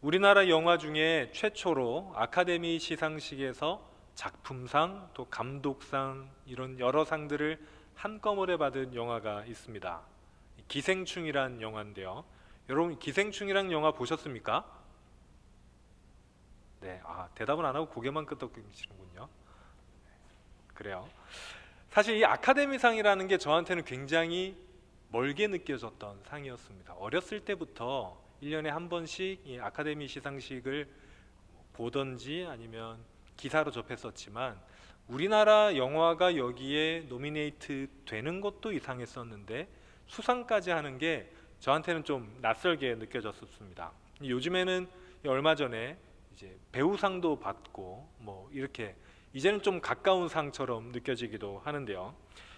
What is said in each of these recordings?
우리나라 영화 중에 최초로 아카데미 시상식에서 작품상, 또 감독상 이런 여러 상들을 한꺼번에 받은 영화가 있습니다. 기생충이란 영화인데요. 여러분 기생충이란 영화 보셨습니까? 네, 대답은 안 하고 고개만 끄덕이시는군요. 그래요. 사실 이 아카데미상이라는 게 저한테는 굉장히 멀게 느껴졌던 상이었습니다. 어렸을 때부터 1년에 한 번씩 이 아카데미 시상식을 보던지 아니면 기사로 접했었지만 우리나라 영화가 여기에 노미네이트 되는 것도 이상했었는데 수상까지 하는 게 저한테는 좀 낯설게 느껴졌었습니다. 요즘에는 얼마 전에 이제 배우상도 받고 뭐 이렇게 이제는 좀 가까운 상처럼 느껴지기도 하는데요.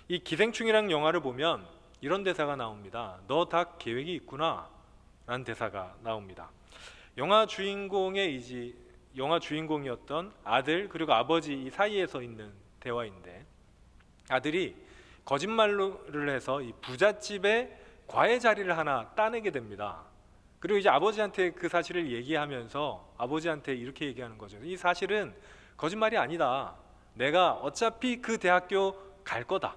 이 기생충이라는 영화를 보면 이런 대사가 나옵니다. 너 다 계획이 있구나 라는 대사가 나옵니다. 영화 주인공이었던 아들 그리고 아버지 이 사이에서 있는 대화인데, 아들이 거짓말을 해서 이 부잣집에 과외 자리를 하나 따내게 됩니다. 그리고 이제 아버지한테 그 사실을 얘기하면서 아버지한테 이렇게 얘기하는 거죠. 이 사실은 거짓말이 아니다. 내가 어차피 그 대학교 갈 거다.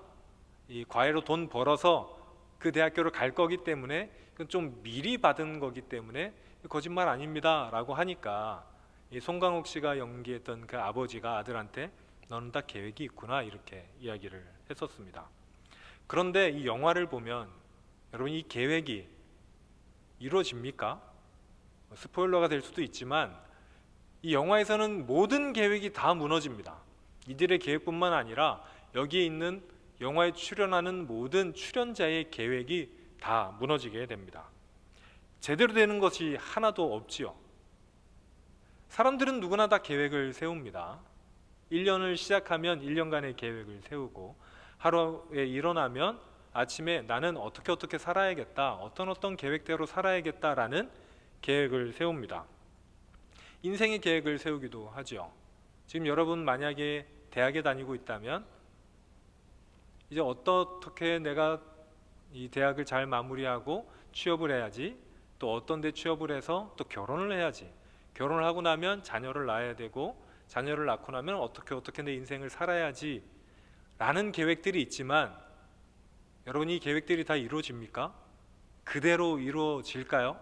이 과외로 돈 벌어서 그 대학교를 갈 거기 때문에 그건 좀 미리 받은 거기 때문에 거짓말 아닙니다 라고 하니까 이 송강호 씨가 연기했던 그 아버지가 아들한테 너는 다 계획이 있구나 이렇게 이야기를 했었습니다. 그런데 이 영화를 보면 여러분 이 계획이 이루어집니까? 스포일러가 될 수도 있지만 이 영화에서는 모든 계획이 다 무너집니다. 이들의 계획뿐만 아니라 여기에 있는 영화에 출연하는 모든 출연자의 계획이 다 무너지게 됩니다. 제대로 되는 것이 하나도 없지요. 사람들은 누구나 다 계획을 세웁니다. 1년을 시작하면 1년간의 계획을 세우고 하루에 일어나면 아침에 나는 어떻게 살아야겠다, 어떤 계획대로 살아야겠다라는 계획을 세웁니다. 인생의 계획을 세우기도 하죠. 지금 여러분 만약에 대학에 다니고 있다면 이제 어떻게 내가 이 대학을 잘 마무리하고 취업을 해야지, 또 어떤 데 취업을 해서 또 결혼을 해야지, 결혼을 하고 나면 자녀를 낳아야 되고 자녀를 낳고 나면 어떻게 내 인생을 살아야지 라는 계획들이 있지만 여러분 이 계획들이 다 이루어집니까? 그대로 이루어질까요?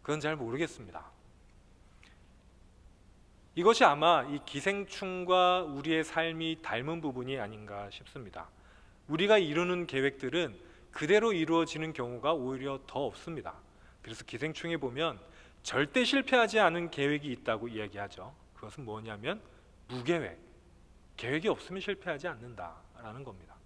그건 잘 모르겠습니다. 이것이 아마 이 기생충과 우리의 삶이 닮은 부분이 아닌가 싶습니다. 우리가 이루는 계획들은 그대로 이루어지는 경우가 오히려 더 없습니다. 그래서 기생충에 보면 절대 실패하지 않은 계획이 있다고 이야기하죠. 그것은 뭐냐면 무계획, 계획이 없으면 실패하지 않는다라는 겁니다.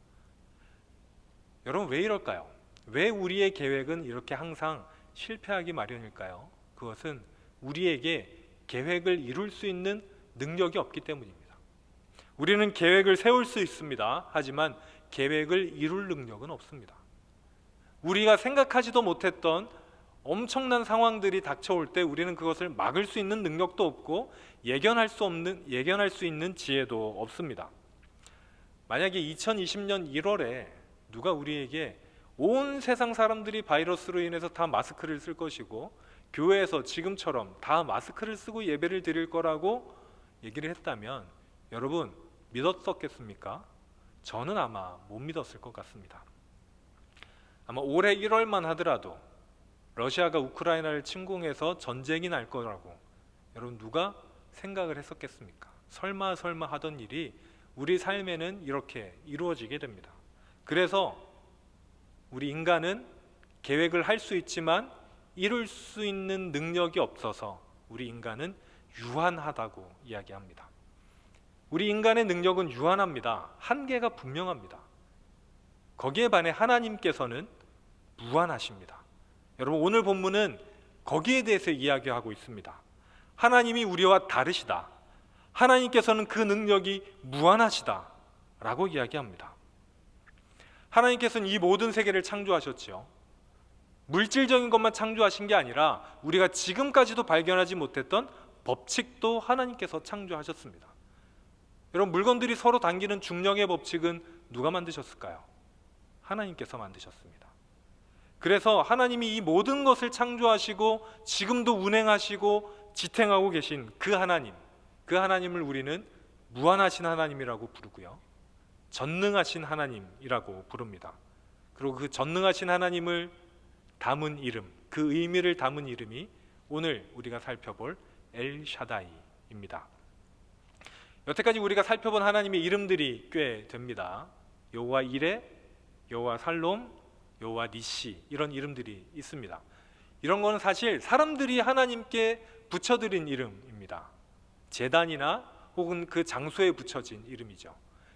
여러분 왜 이럴까요? 왜 우리의 계획은 이렇게 항상 실패하기 마련일까요? 그것은 우리에게 계획을 이룰 수 있는 능력이 없기 때문입니다. 우리는 계획을 세울 수 있습니다. 하지만 계획을 이룰 능력은 없습니다. 우리가 생각하지도 못했던 엄청난 상황들이 닥쳐올 때 우리는 그것을 막을 수 있는 능력도 없고 예견할 수 있는 지혜도 없습니다. 만약에 2020년 1월에 누가 우리에게 온 세상 사람들이 바이러스로 인해서 다 마스크를 쓸 것이고 교회에서 지금처럼 다 마스크를 쓰고 예배를 드릴 거라고 얘기를 했다면 여러분 믿었었겠습니까? 저는 아마 못 믿었을 것 같습니다. 아마 올해 1월만 하더라도 러시아가 우크라이나를 침공해서 전쟁이 날 거라고 여러분 누가 생각을 했었겠습니까? 설마 하던 일이 우리 삶에는 이렇게 이루어지게 됩니다. 그래서 우리 인간은 계획을 할 수 있지만 이룰 수 있는 능력이 없어서 우리 인간은 유한하다고 이야기합니다. 우리 인간의 능력은 유한합니다. 한계가 분명합니다. 거기에 반해 하나님께서는 무한하십니다. 여러분 오늘 본문은 거기에 대해서 이야기하고 있습니다. 하나님이 우리와 다르시다. 하나님께서는 그 능력이 무한하시다 라고 이야기합니다. 하나님께서는 이 모든 세계를 창조하셨죠. 물질적인 것만 창조하신 게 아니라 우리가 지금까지도 발견하지 못했던 법칙도 하나님께서 창조하셨습니다. 여러분 물건들이 서로 당기는 중력의 법칙은 누가 만드셨을까요? 하나님께서 만드셨습니다. 그래서 하나님이 이 모든 것을 창조하시고 지금도 운행하시고 지탱하고 계신 그 하나님을 우리는 무한하신 하나님이라고 부르고요, 전능하신 하나님이라고 부릅니다. 그리고 그 전능하신 하나님을 담은 이름, 그 의미를 담은 이름이 오늘 우리가 살펴볼 엘샤다이입니다. 여태까지 우리가 살펴본 하나님의 이름들이 꽤 됩니다. 여호와 이레, 여호와 살롬, 여호와 니시, 이런 이름들이 있습니다. 이런 거는 사실 사람들이 하나님께 붙여드린 이름입니다. 제단이나 혹은 그 장소에 붙여진 이름이죠.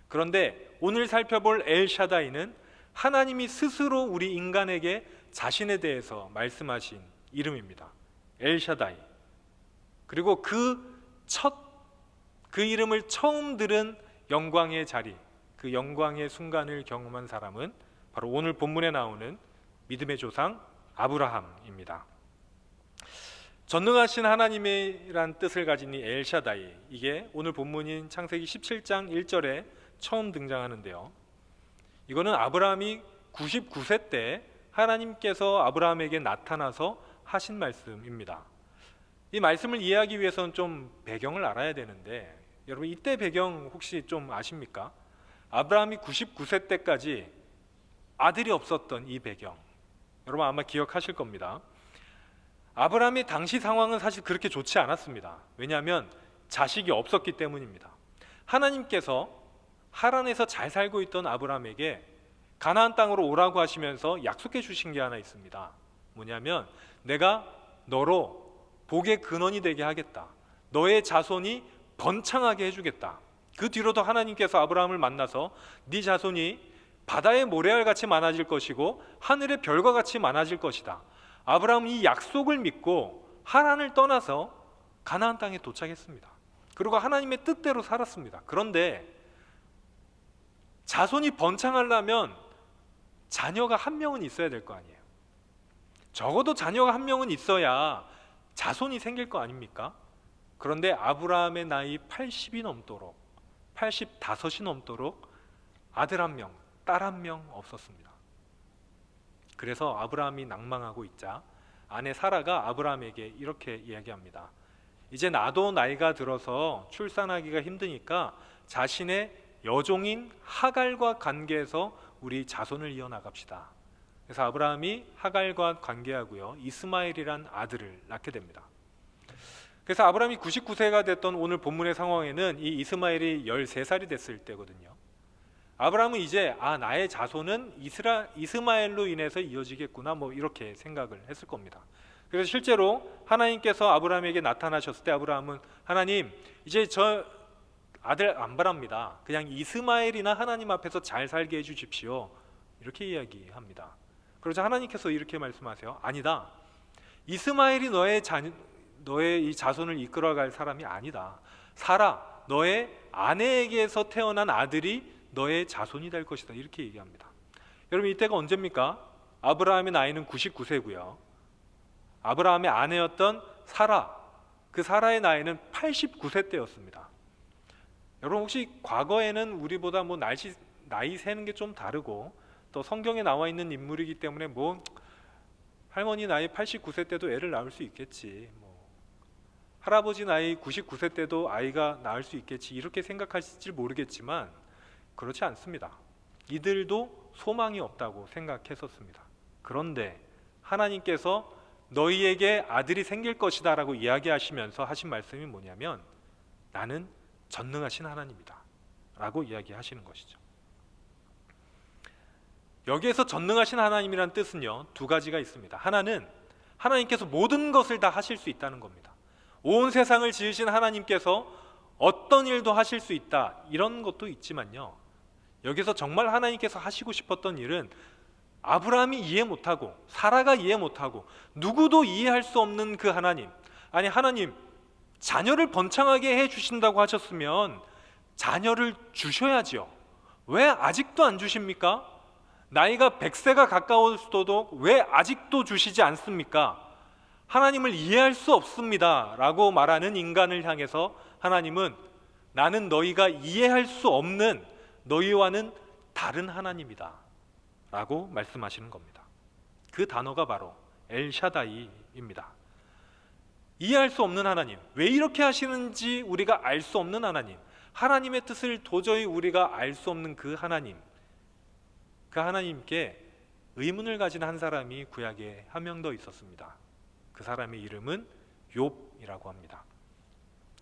그런데 오늘 살펴볼 엘샤다이는 하나님이 스스로 우리 인간에게 자신에 대해서 말씀하신 이름입니다. 엘샤다이. 그리고 그 이름을 처음 들은 영광의 자리, 그 영광의 순간을 경험한 사람은 바로 오늘 본문에 나오는 믿음의 조상 아브라함입니다. 전능하신 하나님이란 뜻을 가진 이 엘샤다이, 이게 오늘 본문인 창세기 17장 1절에 처음 등장하는데요, 이거는 아브라함이 99세 때 하나님께서 아브라함에게 나타나서 하신 말씀입니다. 이 말씀을 이해하기 위해서는 좀 배경을 알아야 되는데, 여러분 이때 배경 혹시 좀 아십니까? 아브라함이 99세 때까지 아들이 없었던 이 배경, 여러분 아마 기억하실 겁니다. 아브라함의 당시 상황은 사실 그렇게 좋지 않았습니다. 왜냐하면 자식이 없었기 때문입니다. 하나님께서 하란에서 잘 살고 있던 아브라함에게 가나안 땅으로 오라고 하시면서 약속해 주신 게 하나 있습니다. 뭐냐면 내가 너로 복의 근원이 되게 하겠다, 너의 자손이 번창하게 해주겠다. 그 뒤로도 하나님께서 아브라함을 만나서 네 자손이 바다의 모래알같이 많아질 것이고 하늘의 별과 같이 많아질 것이다. 아브라함은 이 약속을 믿고 하란을 떠나서 가나안 땅에 도착했습니다. 그리고 하나님의 뜻대로 살았습니다. 그런데 자손이 번창하려면 자녀가 한 명은 있어야 될 거 아니에요. 적어도 자녀가 한 명은 있어야 자손이 생길 거 아닙니까? 그런데 아브라함의 나이 80이 넘도록, 85이 넘도록 아들 한 명, 딸 한 명 없었습니다. 그래서 아브라함이 낭망하고 있자 아내 사라가 아브라함에게 이렇게 이야기합니다. 이제 나도 나이가 들어서 출산하기가 힘드니까 자신의 여종인 하갈과 관계해서 우리 자손을 이어나갑시다. 그래서 아브라함이 하갈과 관계하고요, 이스마엘이란 아들을 낳게 됩니다. 그래서 아브라함이 99세가 됐던 오늘 본문의 상황에는 이 이스마엘이 13살이 됐을 때거든요. 아브라함은 이제 나의 자손은 이스마엘로 인해서 이어지겠구나, 이렇게 생각을 했을 겁니다. 그래서 실제로 하나님께서 아브라함에게 나타나셨을 때 아브라함은 하나님, 이제 저 아들 안 바랍니다. 그냥 이스마엘이나 하나님 앞에서 잘 살게 해주십시오, 이렇게 이야기합니다. 그러자 하나님께서 이렇게 말씀하세요. 아니다, 이스마엘이 너의 이 자손을 이끌어갈 사람이 아니다. 사라, 너의 아내에게서 태어난 아들이 너의 자손이 될 것이다, 이렇게 얘기합니다. 여러분 이때가 언제입니까? 아브라함의 나이는 99세고요 아브라함의 아내였던 사라, 그 사라의 나이는 89세 때였습니다. 여러분 혹시 과거에는 우리보다 나이 세는 게 좀 다르고 또 성경에 나와 있는 인물이기 때문에 할머니 나이 89세 때도 애를 낳을 수 있겠지, 할아버지 나이 99세 때도 아이가 낳을 수 있겠지, 이렇게 생각하실지 모르겠지만 그렇지 않습니다. 이들도 소망이 없다고 생각했었습니다. 그런데 하나님께서 너희에게 아들이 생길 것이다 라고 이야기하시면서 하신 말씀이 뭐냐면 나는 전능하신 하나님이다 라고 이야기하시는 것이죠. 여기에서 전능하신 하나님이란 뜻은요, 두 가지가 있습니다. 하나는 하나님께서 모든 것을 다 하실 수 있다는 겁니다. 온 세상을 지으신 하나님께서 어떤 일도 하실 수 있다, 이런 것도 있지만요, 여기서 정말 하나님께서 하시고 싶었던 일은 아브라함이 이해 못하고 사라가 이해 못하고 누구도 이해할 수 없는 그 하나님, 아니 하나님 자녀를 번창하게 해주신다고 하셨으면 자녀를 주셔야지요. 왜 아직도 안 주십니까? 나이가 100세가 가까웠어도 왜 아직도 주시지 않습니까? 하나님을 이해할 수 없습니다 라고 말하는 인간을 향해서 하나님은 나는 너희가 이해할 수 없는, 너희와는 다른 하나님이다 라고 말씀하시는 겁니다. 그 단어가 바로 엘샤다이입니다. 이해할 수 없는 하나님, 왜 이렇게 하시는지 우리가 알 수 없는 하나님, 하나님의 뜻을 도저히 우리가 알 수 없는 그 하나님, 그 하나님께 의문을 가진 한 사람이 구약에 한 명 더 있었습니다. 그 사람의 이름은 욥이라고 합니다.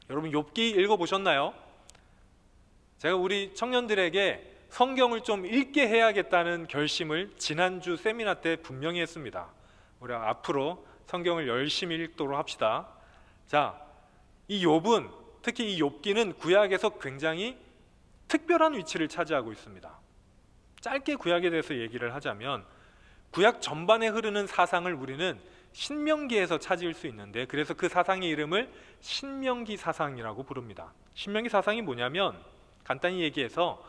여러분, 욥기 읽어보셨나요? 제가 우리 청년들에게 성경을 좀 읽게 해야겠다는 결심을 지난주 세미나 때 분명히 했습니다. 우리 앞으로 성경을 열심히 읽도록 합시다. 자, 이 욥은, 특히 이 욥기는 구약에서 굉장히 특별한 위치를 차지하고 있습니다. 짧게 구약에 대해서 얘기를 하자면, 구약 전반에 흐르는 사상을 우리는 신명기에서 찾을 수 있는데, 그래서 그 사상의 이름을 신명기 사상이라고 부릅니다. 신명기 사상이 뭐냐면, 간단히 얘기해서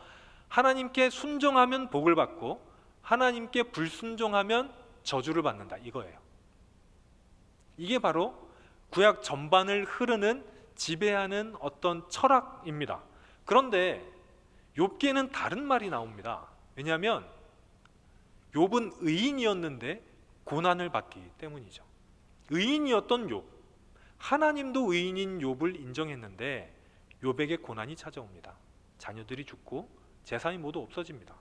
하나님께 순종하면 복을 받고 하나님께 불순종하면 저주를 받는다, 이거예요. 이게 바로 구약 전반을 흐르는 지배하는 어떤 철학입니다. 그런데 욥기에는 다른 말이 나옵니다. 왜냐하면 욥은 의인이었는데 고난을 받기 때문이죠. 의인이었던 욥, 하나님도 의인인 욥을 인정했는데 욥에게 고난이 찾아옵니다. 자녀들이 죽고 재산이 모두 없어집니다.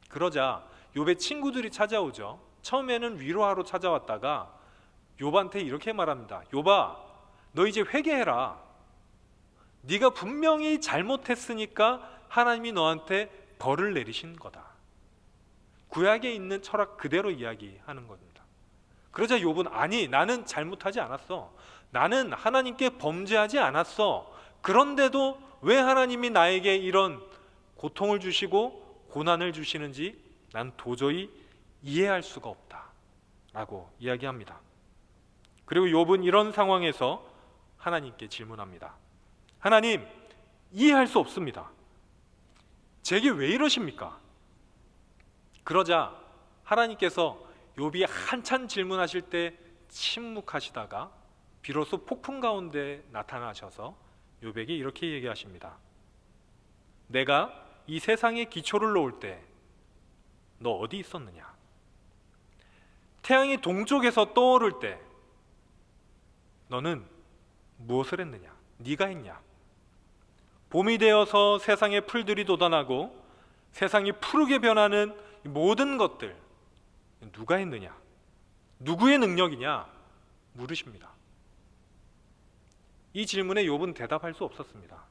그러자 욥의 친구들이 찾아오죠. 처음에는 위로하러 찾아왔다가 욥한테 이렇게 말합니다. 욥아, 너 이제 회개해라. 네가 분명히 잘못했으니까 하나님이 너한테 벌을 내리신 거다. 구약에 있는 철학 그대로 이야기하는 겁니다. 그러자 욥은, 아니, 나는 잘못하지 않았어. 나는 하나님께 범죄하지 않았어. 그런데도 왜 하나님이 나에게 이런 고통을 주시고 고난을 주시는지 난 도저히 이해할 수가 없다 라고 이야기합니다. 그리고 욥은 이런 상황에서 하나님께 질문합니다. 하나님, 이해할 수 없습니다. 제게 왜 이러십니까? 그러자 하나님께서 욥이 한참 질문하실 때 침묵하시다가 비로소 폭풍 가운데 나타나셔서 욥에게 이렇게 얘기하십니다. 내가 이 세상에 기초를 놓을 때 너 어디 있었느냐? 태양이 동쪽에서 떠오를 때 너는 무엇을 했느냐? 네가 했냐? 봄이 되어서 세상에 풀들이 돋아나고 세상이 푸르게 변하는 모든 것들 누가 했느냐? 누구의 능력이냐? 물으십니다. 이 질문에 욥은 대답할 수 없었습니다.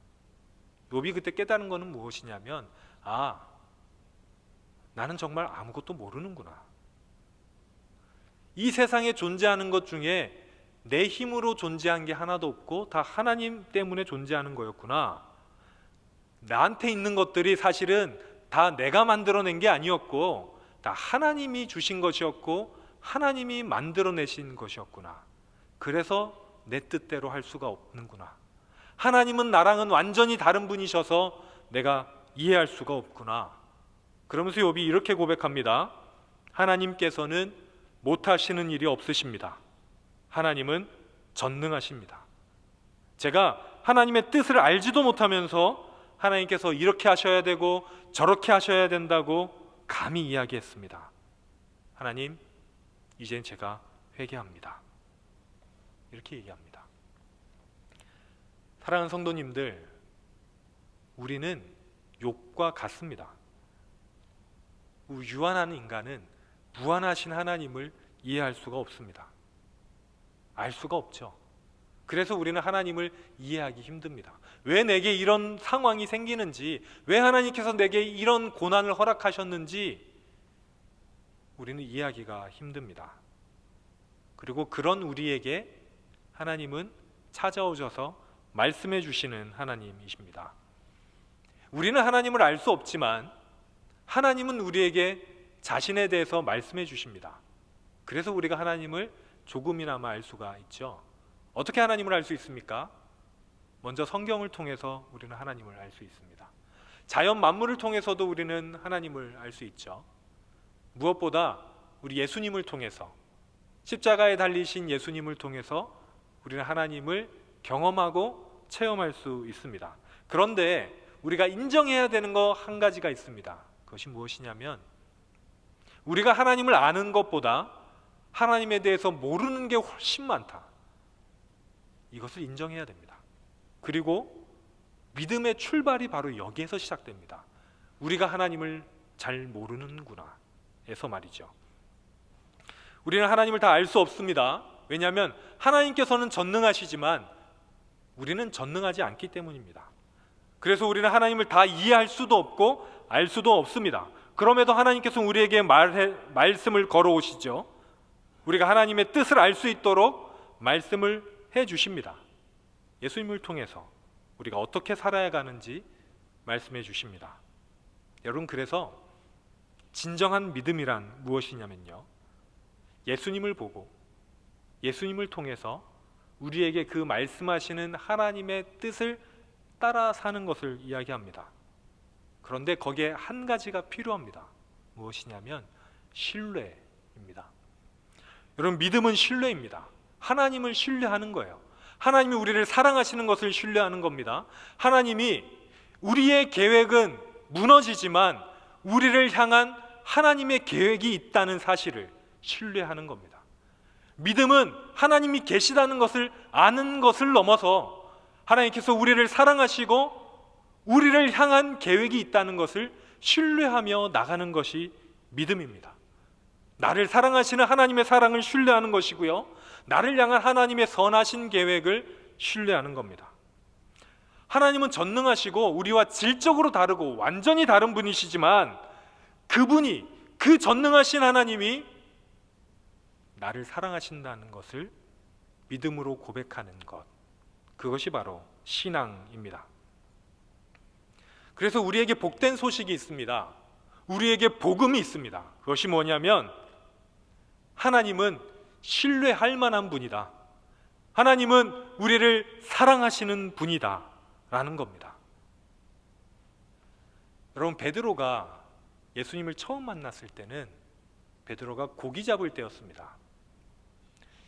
욥이 그때 깨달은 것은 무엇이냐면, 나는 정말 아무것도 모르는구나. 이 세상에 존재하는 것 중에 내 힘으로 존재한 게 하나도 없고 다 하나님 때문에 존재하는 거였구나. 나한테 있는 것들이 사실은 다 내가 만들어낸 게 아니었고 다 하나님이 주신 것이었고 하나님이 만들어내신 것이었구나. 그래서 내 뜻대로 할 수가 없는구나. 하나님은 나랑은 완전히 다른 분이셔서 내가 이해할 수가 없구나. 그러면서 욥이 이렇게 고백합니다. 하나님께서는 못하시는 일이 없으십니다. 하나님은 전능하십니다. 제가 하나님의 뜻을 알지도 못하면서 하나님께서 이렇게 하셔야 되고 저렇게 하셔야 된다고 감히 이야기했습니다. 하나님, 이젠 제가 회개합니다. 이렇게 얘기합니다. 사랑하는 성도님들, 우리는 욥과 같습니다. 유한한 인간은 무한하신 하나님을 이해할 수가 없습니다. 알 수가 없죠. 그래서 우리는 하나님을 이해하기 힘듭니다. 왜 내게 이런 상황이 생기는지, 왜 하나님께서 내게 이런 고난을 허락하셨는지 우리는 이해하기가 힘듭니다. 그리고 그런 우리에게 하나님은 찾아오셔서 말씀해 주시는 하나님이십니다. 우리는 하나님을 알 수 없지만 하나님은 우리에게 자신에 대해서 말씀해 주십니다. 그래서 우리가 하나님을 조금이나마 알 수가 있죠. 어떻게 하나님을 알 수 있습니까? 먼저 성경을 통해서 우리는 하나님을 알 수 있습니다. 자연 만물을 통해서도 우리는 하나님을 알 수 있죠. 무엇보다 우리 예수님을 통해서, 십자가에 달리신 예수님을 통해서 우리는 하나님을 경험하고 체험할 수 있습니다. 그런데 우리가 인정해야 되는 거 한 가지가 있습니다. 그것이 무엇이냐면, 우리가 하나님을 아는 것보다 하나님에 대해서 모르는 게 훨씬 많다. 이것을 인정해야 됩니다. 그리고 믿음의 출발이 바로 여기에서 시작됩니다. 우리가 하나님을 잘 모르는구나 에서 말이죠. 우리는 하나님을 다 알 수 없습니다. 왜냐하면 하나님께서는 전능하시지만 우리는 전능하지 않기 때문입니다. 그래서 우리는 하나님을 다 이해할 수도 없고 알 수도 없습니다. 그럼에도 하나님께서 우리에게 말씀을 걸어오시죠. 우리가 하나님의 뜻을 알 수 있도록 말씀을 해주십니다. 예수님을 통해서 우리가 어떻게 살아야 가는지 말씀해 주십니다. 여러분, 그래서 진정한 믿음이란 무엇이냐면요, 예수님을 보고 예수님을 통해서 우리에게 그 말씀하시는 하나님의 뜻을 따라 사는 것을 이야기합니다. 그런데 거기에 한 가지가 필요합니다. 무엇이냐면 신뢰입니다. 여러분, 믿음은 신뢰입니다. 하나님을 신뢰하는 거예요. 하나님이 우리를 사랑하시는 것을 신뢰하는 겁니다. 하나님이 우리의 계획은 무너지지만 우리를 향한 하나님의 계획이 있다는 사실을 신뢰하는 겁니다. 믿음은 하나님이 계시다는 것을 아는 것을 넘어서 하나님께서 우리를 사랑하시고 우리를 향한 계획이 있다는 것을 신뢰하며 나가는 것이 믿음입니다. 나를 사랑하시는 하나님의 사랑을 신뢰하는 것이고요, 나를 향한 하나님의 선하신 계획을 신뢰하는 겁니다. 하나님은 전능하시고 우리와 질적으로 다르고 완전히 다른 분이시지만 그 전능하신 하나님이 나를 사랑하신다는 것을 믿음으로 고백하는 것, 그것이 바로 신앙입니다. 그래서 우리에게 복된 소식이 있습니다. 우리에게 복음이 있습니다. 그것이 뭐냐면 하나님은 신뢰할 만한 분이다. 하나님은 우리를 사랑하시는 분이다 라는 겁니다. 여러분, 베드로가 예수님을 처음 만났을 때는 베드로가 고기 잡을 때였습니다.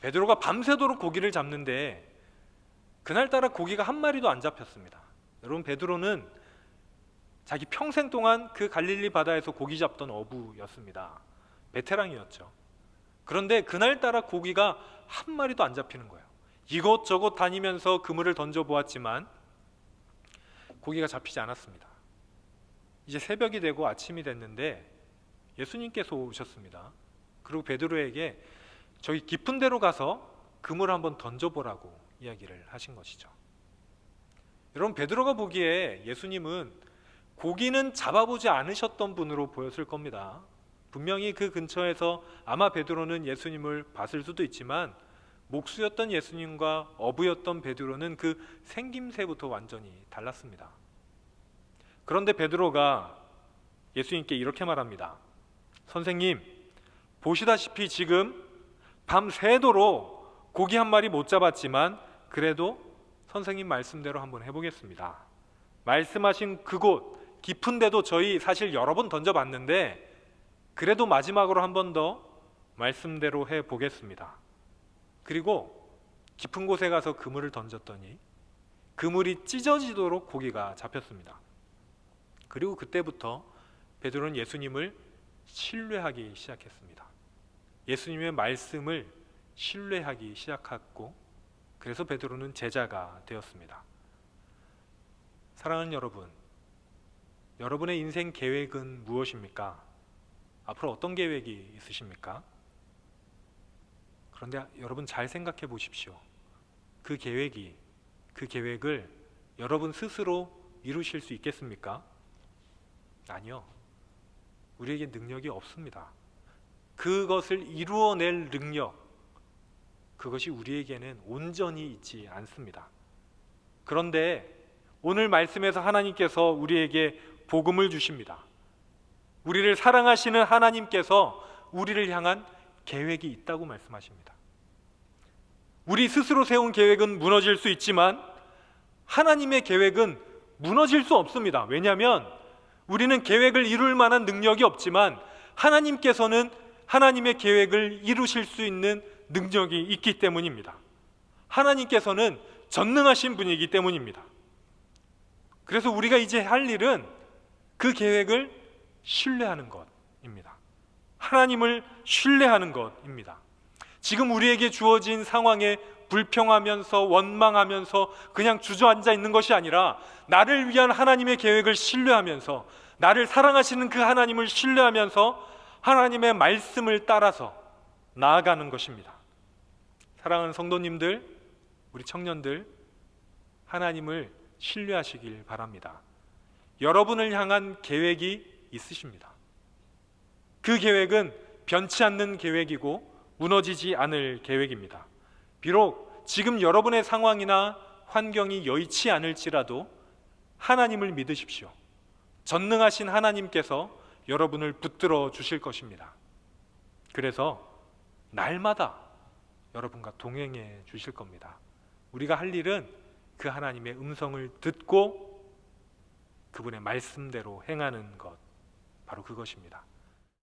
베드로가 밤새도록 고기를 잡는데 그날따라 고기가 한 마리도 안 잡혔습니다. 여러분, 베드로는 자기 평생 동안 그 갈릴리 바다에서 고기 잡던 어부였습니다. 베테랑이었죠. 그런데 그날따라 고기가 한 마리도 안 잡히는 거예요. 이것저것 다니면서 그물을 던져보았지만 고기가 잡히지 않았습니다. 이제 새벽이 되고 아침이 됐는데 예수님께서 오셨습니다. 그리고 베드로에게 저기 깊은 데로 가서 그물을 한번 던져보라고 이야기를 하신 것이죠. 여러분, 베드로가 보기에 예수님은 고기는 잡아보지 않으셨던 분으로 보였을 겁니다. 분명히 그 근처에서 아마 베드로는 예수님을 봤을 수도 있지만 목수였던 예수님과 어부였던 베드로는 그 생김새부터 완전히 달랐습니다. 그런데 베드로가 예수님께 이렇게 말합니다. 선생님, 보시다시피 지금 밤새도록 고기 한 마리 못 잡았지만 그래도 선생님 말씀대로 한번 해보겠습니다. 말씀하신 그곳 깊은 데도 저희 사실 여러 번 던져봤는데 그래도 마지막으로 한 번 더 말씀대로 해보겠습니다. 그리고 깊은 곳에 가서 그물을 던졌더니 그물이 찢어지도록 고기가 잡혔습니다. 그리고 그때부터 베드로는 예수님을 신뢰하기 시작했습니다. 예수님의 말씀을 신뢰하기 시작했고, 그래서 베드로는 제자가 되었습니다. 사랑하는 여러분, 여러분의 인생 계획은 무엇입니까? 앞으로 어떤 계획이 있으십니까? 그런데 여러분, 잘 생각해 보십시오. 그 계획을 여러분 스스로 이루실 수 있겠습니까? 아니요. 우리에게 능력이 없습니다. 그것을 이루어낼 능력, 그것이 우리에게는 온전히 있지 않습니다. 그런데 오늘 말씀에서 하나님께서 우리에게 복음을 주십니다. 우리를 사랑하시는 하나님께서 우리를 향한 계획이 있다고 말씀하십니다. 우리 스스로 세운 계획은 무너질 수 있지만 하나님의 계획은 무너질 수 없습니다. 왜냐하면 우리는 계획을 이룰 만한 능력이 없지만 하나님께서는 하나님의 계획을 이루실 수 있는 능력이 있기 때문입니다. 하나님께서는 전능하신 분이기 때문입니다. 그래서 우리가 이제 할 일은 그 계획을 신뢰하는 것입니다. 하나님을 신뢰하는 것입니다. 지금 우리에게 주어진 상황에 불평하면서 원망하면서 그냥 주저앉아 있는 것이 아니라 나를 위한 하나님의 계획을 신뢰하면서, 나를 사랑하시는 그 하나님을 신뢰하면서 하나님의 말씀을 따라서 나아가는 것입니다. 사랑하는 성도님들, 우리 청년들, 하나님을 신뢰하시길 바랍니다. 여러분을 향한 계획이 있으십니다. 그 계획은 변치 않는 계획이고 무너지지 않을 계획입니다. 비록 지금 여러분의 상황이나 환경이 여의치 않을지라도 하나님을 믿으십시오. 전능하신 하나님께서 여러분을 붙들어 주실 것입니다. 그래서 날마다 여러분과 동행해 주실 겁니다. 우리가 할 일은 그 하나님의 음성을 듣고 그분의 말씀대로 행하는 것, 바로 그것입니다.